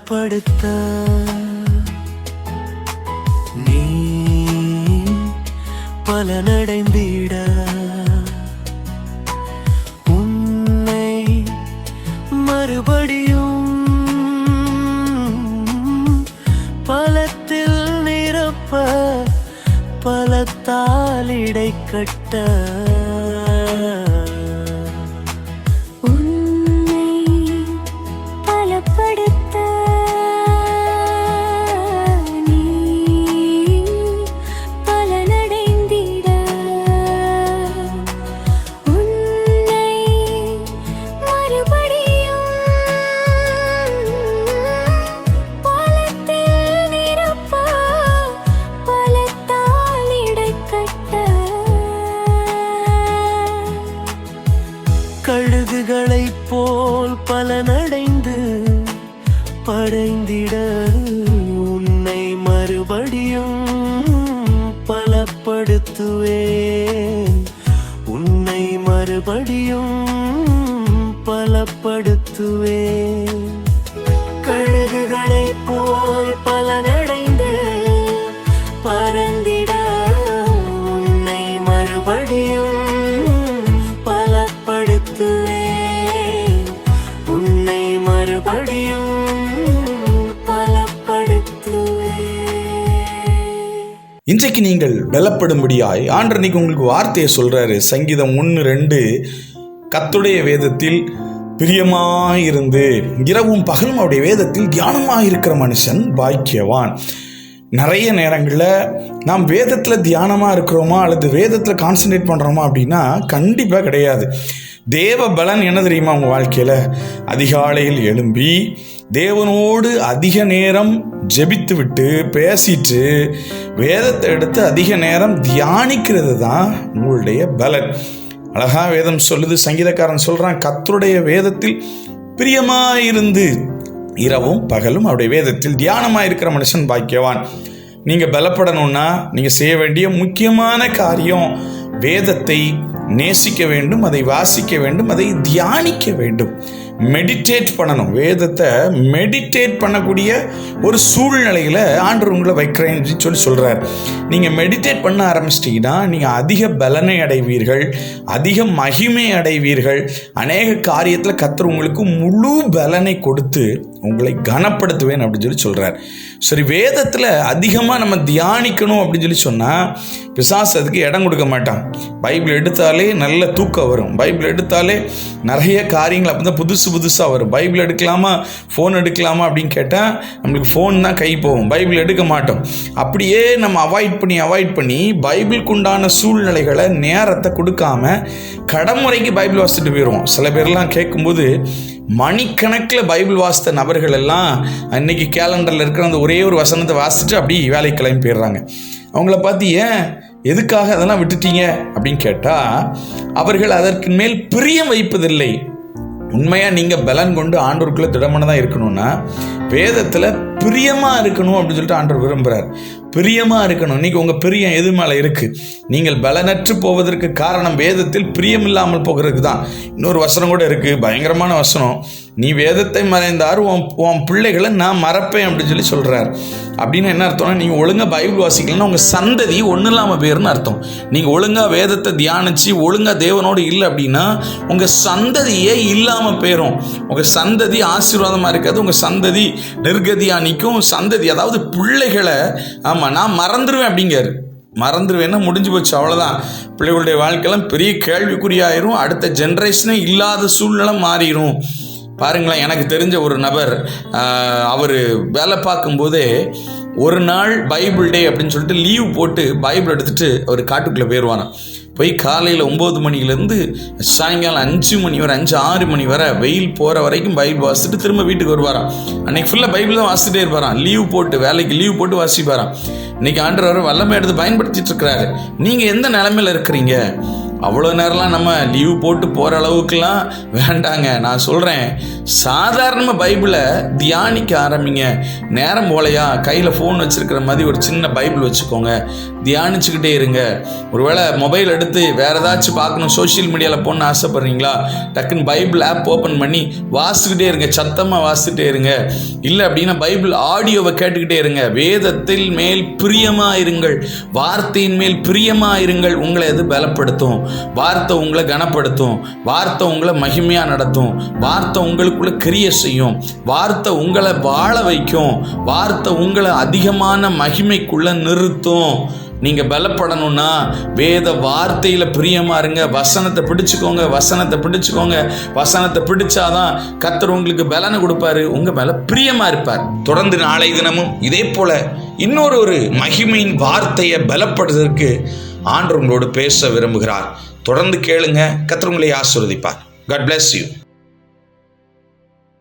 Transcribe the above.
பலப்படுத்த நீ பலனடைந்திட உன்னை மறுபடியும் பலத்தில் நிரப்ப பலத்தால் இடை கட்ட கழுகுகளைப் போல் பலனடைந்து படைந்திட உன்னை மறுபடியும் பலப்படுத்துவேன். உன்னை மறுபடியும் பலப்படுத்துவேன். கழுகுகளைப் போல் பலனடைந்து பறந்திட உன்னை மறுபடியும் உன்னை மறுபடியும் இன்றைக்கு நீங்கள் பலப்படும்படியாய் ஆண்டவர் இன்னைக்கு உங்களுக்கு வார்த்தையை சொல்றாரு. சங்கீதம் 1:2 கர்த்தருடைய வேதத்தில் பிரியமாயிருந்து இரவும் பகலும் அவருடைய வேதத்தில் தியானமாயிருக்கிற மனுஷன் பாக்கியவான். நிறைய நேரங்களில் நாம் வேதத்தில் தியானமாக இருக்கிறோமா அல்லது வேதத்தில் கான்சன்ட்ரேட் பண்ணுறோமா அப்படின்னா கண்டிப்பாக கிடையாது. தேவ பலன் என்ன தெரியுமா? உங்கள் வாழ்க்கையில் அதிகாலையில் எழும்பி தேவனோடு அதிக நேரம் ஜெபித்து விட்டு பேசிட்டு வேதத்தை எடுத்து அதிக நேரம் தியானிக்கிறது தான் உங்களுடைய பலன். அழகா வேதம் சொல்லுது, சங்கீதக்காரன் சொல்கிறான், கர்த்தருடைய வேதத்தில் பிரியமாயிருந்து இரவும் பகலும் அவருடைய வேதத்தில் தியானமாக இருக்கிற மனுஷன் பாக்கியவான். நீங்கள் பலப்படணும்னா நீங்கள் செய்ய வேண்டிய முக்கியமான காரியம் வேதத்தை நேசிக்க வேண்டும், அதை வாசிக்க வேண்டும், அதை தியானிக்க வேண்டும், மெடிடேட் பண்ணணும். வேதத்தை மெடிடேட் பண்ணக்கூடிய ஒரு சூழ்நிலையில் ஆண்டவர் உங்களை வைக்கிறேன்னு சொல்லி சொல்கிறார். நீங்கள் மெடிடேட் பண்ண ஆரம்பிச்சிட்டிங்கன்னா நீங்கள் அதிக பலனை அடைவீர்கள், அதிக மகிமை அடைவீர்கள். அநேக காரியத்தில் கர்த்தர் உங்களுக்கு முழு பலனை கொடுத்து உங்களை கனப்படுத்துவேன் அப்படின்னு சொல்லி சொல்கிறார். சரி, வேதத்தில் அதிகமாக நம்ம தியானிக்கணும் அப்படின்னு சொல்லி சொன்னால் பிசாசு அதுக்கு இடம் கொடுக்க மாட்டான். பைபிள் எடுத்தாலே நல்ல தூக்கம் வரும். பைபிள் எடுத்தாலே நிறைய காரியங்கள் அப்போ தான் புதுசாக வரும். பைபிள் எடுக்கலாமா ஃபோன் எடுக்கலாமா அப்படின்னு கேட்டால் நம்மளுக்கு ஃபோன் தான் கை போகும், பைபிள் எடுக்க மாட்டோம். அப்படியே நம்ம அவாய்ட் பண்ணி பைபிளுக்கு உண்டான சூழ்நிலைகளை நேரத்தை கொடுக்காம கடமுறைக்கு பைபிள் வாசிட்டு போயிடுவோம். சில பேர்லாம் கேட்கும்போது மணிக்கணக்கில் பைபிள் வாசித்த நபர்கள் எல்லாம் அன்னைக்கு கேலண்டரில் இருக்கிற அந்த ஒரே ஒரு வசனத்தை வாசிச்சுட்டு அப்படி வேலைக்கு கிளம்பி போயிடுறாங்க. அவங்கள பார்த்து எதுக்காக அதெல்லாம் விட்டுட்டீங்க அப்படின்னு கேட்டால் அவர்கள் அதற்கு மேல் பிரியம் வைப்பதில்லை. உண்மையாக நீங்கள் பலன் கொண்டு ஆண்டவருக்குள்ளே திடமானதாக இருக்கணும்னா வேதத்தில் பிரியமாக இருக்கணும் அப்படின்னு சொல்லிட்டு ஆண்டவர் விரும்புகிறார். பிரியமாக இருக்கணும். இன்றைக்கி உங்கள் பிரியம் எது மேலே இருக்குது? நீங்கள் பலனற்று போவதற்கு காரணம் வேதத்தில் பிரியம் இல்லாமல் போகிறதுக்கு தான். இன்னொரு வசனம் கூட இருக்குது, பயங்கரமான வசனம். நீ வேதத்தை மறைந்தார் உன் பிள்ளைகளை நான் மறப்பேன் அப்படின்னு சொல்லி சொல்கிறார். அப்படின்னு என்ன அர்த்தம்னா, நீங்கள் ஒழுங்காக பைபிள் வாசிக்கலன்னா உங்கள் சந்ததி ஒன்றும் இல்லாமல் போயிருன்னு அர்த்தம். நீங்கள் ஒழுங்காக வேதத்தை தியானித்து ஒழுங்காக தேவனோடு இல்லை அப்படின்னா உங்கள் சந்ததியே இல்லாமல் போயிடும். உங்கள் சந்ததி ஆசீர்வாதமாக இருக்காது, உங்கள் சந்ததி நிர்கதியாக நிற்கும். சந்ததி அதாவது பிள்ளைகளை நான் மறந்துடுவேன் அப்படிங்காரு. மறந்துடுவேன்னா முடிஞ்சு போச்சு, அவ்வளோதான். பிள்ளைகளுடைய வாழ்க்கையெல்லாம் பெரிய கேள்விக்குறியாயிரும். அடுத்த ஜென்ரேஷனே இல்லாத சூழ்நிலை மாறிடும். பாருங்களேன், எனக்கு தெரிஞ்ச ஒரு நபர் அவர் வேலை பார்க்கும்போதே ஒரு நாள் பைபிள் டே அப்படின்னு சொல்லிட்டு லீவ் போட்டு பைபிள் எடுத்துகிட்டு அவர் காட்டுக்குள்ளே போயிடுவானா. போய் காலையில் 9 மணிலேருந்து சாயங்காலம் 5 மணி வரை 5-6 மணி வரை வெயில் போகிற வரைக்கும் பைபிள் வாசிச்சுட்டு திரும்ப வீட்டுக்கு வருவாராம். அன்றைக்கி ஃபுல்லாக பைபிள் தான் வாசிச்சுட்டே இருப்பாராம். வேலைக்கு லீவ் போட்டு வாசிப்பாராம். இன்றைக்கி ஆண்டவர் வல்லமை எடுத்து பயன்படுத்திட்டு இருக்கிறாரு. நீங்கள் எந்த நிலைமையில் இருக்கிறீங்க? அவ்வளோ நேரம்லாம் நம்ம லீவ் போட்டு போகிற அளவுக்குலாம் வேண்டாங்க. நான் சொல்கிறேன், சாதாரணமாக பைபிளை தியானிக்க ஆரம்பிங்க. நேரம் போலையா கையில் ஃபோன் வச்சுருக்கிற மாதிரி ஒரு சின்ன பைபிள் வச்சுக்கோங்க. தியானிச்சுக்கிட்டே இருங்க. ஒருவேளை மொபைல் எடுத்து வேறு ஏதாச்சும் பார்க்கணும், சோஷியல் மீடியாவில் போகணுன்னு ஆசைப்பட்றீங்களா, டக்குன்னு பைபிள் ஆப் ஓப்பன் பண்ணி வாசிக்கிட்டே இருங்க, சத்தமாக வாசிக்கிட்டே இருங்க. இல்லை அப்படின்னா பைபிள் ஆடியோவை கேட்டுக்கிட்டே இருங்க. வேதத்தில் மேல் பிரியமாக இருங்கள், வார்த்தையின் மேல் பிரியமாக இருங்கள். உங்களை எது பலப்படுத்தும்? வார்த்தை உங்களை கனப்படுத்தும், வார்த்தை உங்களை மகிமையாக நடத்தும், வார்த்தை உங்களுக்குள்ள கிரியை செய்யும், வார்த்தை உங்களை வாழ வைக்கும், வார்த்தை உங்களை அதிகமான மகிமைக்குள்ள நிறுத்தும். நீங்கள் பலப்படணும்னா வேத வார்த்தையில் பிரியமாக இருங்க. வசனத்தை பிடிச்சுக்கோங்க, வசனத்தை பிடிச்சுக்கோங்க. வசனத்தை பிடிச்சாதான் கர்த்தர் உங்களுக்கு பலனை கொடுப்பாரு, உங்கள் மேலே பிரியமாக இருப்பார். தொடர்ந்து நாளை தினமும் இதே போல இன்னொரு மகிமையின் வார்த்தையை பலப்படுவதற்கு ஆண்டவர் உங்களோடு பேச விரும்புகிறார். தொடர்ந்து கேளுங்க. கர்த்தர் உங்களை ஆசீர்வதிப்பார். God bless you.